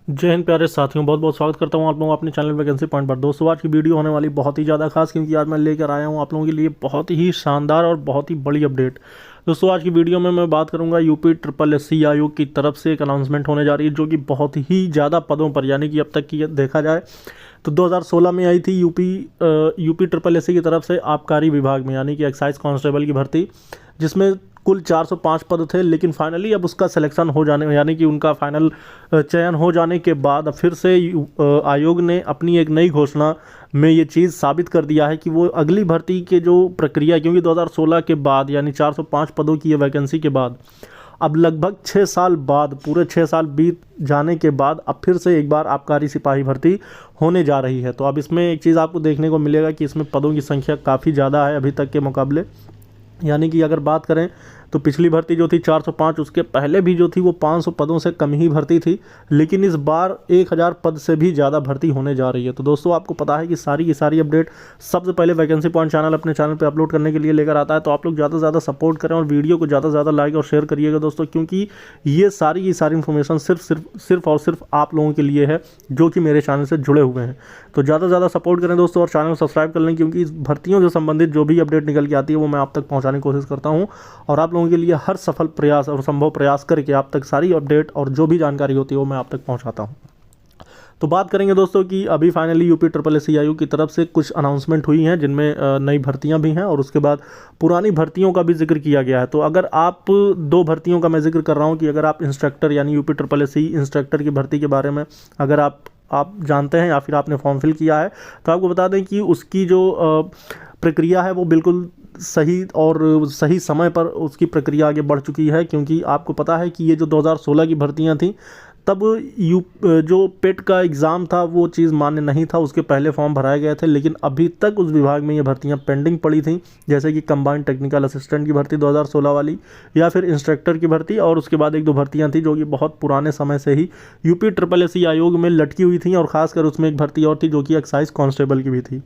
जय हिंद प्यारे साथियों, बहुत बहुत स्वागत करता हूं आप लोगों को अपने चैनल वैकेंसी पॉइंट पर। दोस्तों आज की वीडियो होने वाली बहुत ही ज़्यादा खास, क्योंकि आज मैं लेकर आया हूं आप लोगों के लिए बहुत ही शानदार और बहुत ही बड़ी अपडेट। दोस्तों आज की वीडियो में मैं बात करूंगा यूपी ट्रिपल एससी आयोग की तरफ से एक अनाउंसमेंट होने जा रही है, जो कि बहुत ही ज़्यादा पदों पर, यानी कि अब तक की देखा जाए तो 2016 में आई थी यूपी ट्रिपल एससी की तरफ से आबकारी विभाग में, यानी कि एक्साइज कांस्टेबल की भर्ती, जिसमें कुल 405 पद थे। लेकिन फाइनली अब उसका सिलेक्शन हो जाने, यानी कि उनका फाइनल चयन हो जाने के बाद अब फिर से आयोग ने अपनी एक नई घोषणा में ये चीज़ साबित कर दिया है कि वो अगली भर्ती के जो प्रक्रिया, क्योंकि 2016 के बाद यानी 405 पदों की ये वैकेंसी के बाद अब लगभग 6 साल बाद, पूरे 6 साल बीत जाने के बाद अब फिर से एक बार आबकारी सिपाही भर्ती होने जा रही है। तो अब इसमें एक चीज़ आपको देखने को मिलेगा कि इसमें पदों की संख्या काफ़ी ज़्यादा है अभी तक के मुकाबले। यानी कि अगर बात करें तो पिछली भर्ती जो थी 405, उसके पहले भी जो थी वो 500 पदों से कम ही भर्ती थी, लेकिन इस बार 1000 पद से भी ज़्यादा भर्ती होने जा रही है। तो दोस्तों आपको पता है कि सारी की सारी अपडेट सबसे पहले वैकेंसी पॉइंट चैनल अपने चैनल पे अपलोड करने के लिए लेकर आता है। तो आप लोग ज़्यादा से ज़्यादा सपोर्ट करें और वीडियो को ज़्यादा से ज़्यादा लाइक और शेयर करिएगा दोस्तों, क्योंकि ये सारी की सारी इन्फॉर्मेशन सिर्फ और सिर्फ आप लोगों के लिए है जो कि मेरे चैनल से जुड़े हुए हैं। तो ज़्यादा से ज़्यादा सपोर्ट करें दोस्तों और चैनल को सब्सक्राइब कर लें, क्योंकि इस भर्तियों से संबंधित जो भी अपडेट निकल के आती है वो मैं आप तक पहुँचाने की कोशिश करता हूँ और आप लोगों के लिए हर सफल प्रयास और संभव प्रयास करके आप तक सारी अपडेट और जो भी जानकारी होती है वो मैं आप तक पहुंचाता हूं। तो बात करेंगे दोस्तों कि अभी फाइनली यूपी ट्रिपल एससी आयोग की तरफ से कुछ अनाउंसमेंट हुई हैं, जिनमें नई भर्तियां भी हैं और उसके बाद पुरानी भर्तियों का भी जिक्र किया गया है। तो अगर आप दो भर्तियों का मैं जिक्र कर रहा हूं कि अगर आप इंस्ट्रक्टर यानी यूपी ट्रिपल एससी इंस्ट्रक्टर की भर्ती के बारे में अगर आप जानते हैं या फिर आपने फॉर्म फिल किया है, तो आपको बता दें कि उसकी जो प्रक्रिया है वो बिल्कुल सही और सही समय पर उसकी प्रक्रिया आगे बढ़ चुकी है। क्योंकि आपको पता है कि ये जो 2016 की भर्तियां थी, तब जो पेट का एग्ज़ाम था वो चीज़ मान्य नहीं था, उसके पहले फॉर्म भराए गए थे, लेकिन अभी तक उस विभाग में ये भर्तियां पेंडिंग पड़ी थी, जैसे कि कंबाइंड टेक्निकल असिस्टेंट की भर्ती 2016 वाली, या फिर इंस्ट्रक्टर की भर्ती, और उसके बाद एक दो भर्तियां थी जो कि बहुत पुराने समय से ही यूपी ट्रिपल एससी आयोग में लटकी हुई थी। और ख़ासकर उसमें एक भर्ती और थी जो कि एक्साइज कांस्टेबल की भी थी।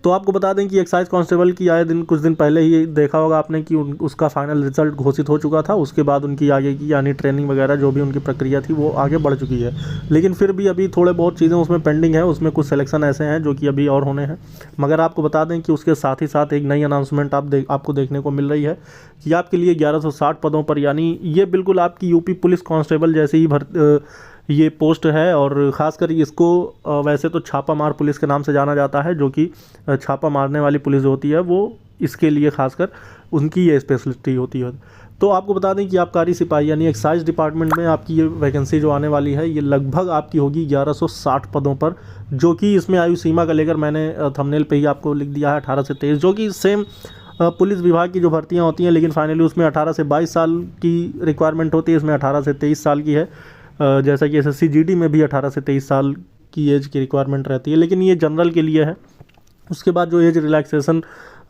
तो आपको बता दें कि एक्साइज कांस्टेबल की आए दिन कुछ दिन पहले ही देखा होगा आपने कि उसका फाइनल रिजल्ट घोषित हो चुका था। उसके बाद उनकी आगे की यानी ट्रेनिंग वगैरह जो भी उनकी प्रक्रिया थी वो आगे बढ़ चुकी है, लेकिन फिर भी अभी थोड़े बहुत चीज़ें उसमें पेंडिंग है। उसमें कुछ सिलेक्शन ऐसे हैं जो कि अभी और होने हैं। मगर आपको बता दें कि उसके साथ ही साथ एक नई अनाउंसमेंट आपको देखने को मिल रही है कि आपके लिए 1160 पदों पर, यानी ये बिल्कुल आपकी यूपी पुलिस कांस्टेबल जैसे ही ये पोस्ट है। और ख़ासकर इसको वैसे तो छापा मार पुलिस के नाम से जाना जाता है, जो कि छापा मारने वाली पुलिस होती है वो इसके लिए खासकर उनकी ये स्पेशलिटी होती है। तो आपको बता दें कि आबकारी सिपाही यानी एक्साइज डिपार्टमेंट में आपकी ये वैकेंसी जो आने वाली है ये लगभग आपकी होगी 1160 पदों पर, जो कि इसमें आयु सीमा का लेकर मैंने थंबनेल पे ही आपको लिख दिया है 18 से 23, जो कि सेम पुलिस विभाग की जो भर्तियाँ होती हैं, लेकिन फाइनली उसमें 18 से 22 साल की रिक्वायरमेंट होती है, इसमें 18 से 23 साल की है। जैसा कि एसएससी जीडी में भी 18 से 23 साल की एज की रिक्वायरमेंट रहती है, लेकिन ये जनरल के लिए है। उसके बाद जो एज रिलैक्सेशन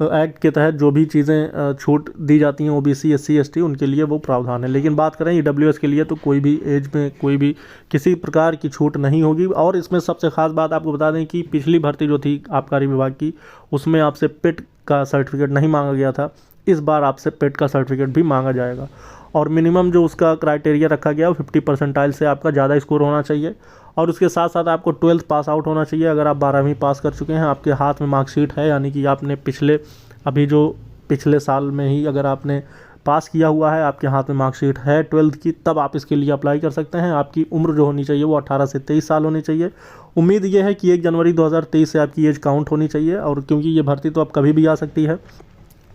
एक्ट के तहत जो भी चीज़ें छूट दी जाती हैं ओबीसी एससी एसटी उनके लिए वो प्रावधान है। लेकिन बात करें ईडब्ल्यूएस के लिए तो कोई भी एज में कोई भी किसी प्रकार की छूट नहीं होगी। और इसमें सबसे ख़ास बात आपको बता दें कि पिछली भर्ती जो थी आबकारी विभाग की, उसमें आपसे पेट का सर्टिफिकेट नहीं मांगा गया था, इस बार आपसे पेट का सर्टिफिकेट भी मांगा जाएगा। और मिनिमम जो उसका क्राइटेरिया रखा गया वो 50 परसेंटाइल से आपका ज़्यादा स्कोर होना चाहिए। और उसके साथ साथ आपको 12th पास आउट होना चाहिए। अगर आप 12वीं पास कर चुके हैं, आपके हाथ में मार्कशीट है, यानी कि आपने पिछले साल में ही अगर आपने पास किया हुआ है, आपके हाथ में मार्कशीट है 12th की, तब आप इसके लिए अप्लाई कर सकते हैं। आपकी उम्र जो होनी चाहिए वो 18 से 23 साल होनी चाहिए। उम्मीद ये है कि 1 जनवरी 2023 से आपकी एज काउंट होनी चाहिए, और क्योंकि ये भर्ती तो अब कभी भी आ सकती है,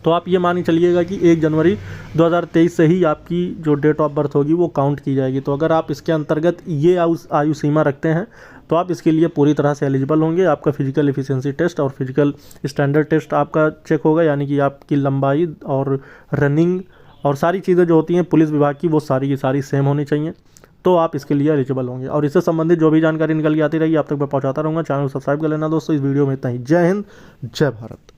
तो आप ये मान चलिएगा कि 1 जनवरी 2023 से ही आपकी जो डेट ऑफ बर्थ होगी वो काउंट की जाएगी। तो अगर आप इसके अंतर्गत ये आयु सीमा रखते हैं तो आप इसके लिए पूरी तरह से एलिजिबल होंगे। आपका फिजिकल एफिशिएंसी टेस्ट और फिजिकल स्टैंडर्ड टेस्ट आपका चेक होगा, यानी कि आपकी लंबाई और रनिंग और सारी चीज़ें जो होती हैं पुलिस विभाग की वो सारी की सारी सेम होनी चाहिए, तो आप इसके लिए एलिजिबल होंगे। और इससे संबंधित जो भी जानकारी निकल के आती रहेगी आप तक मैं पहुँचाता रहूँगा। चैनल को सब्सक्राइब कर लेना दोस्तों। इस वीडियो में इतना ही। जय हिंद, जय भारत।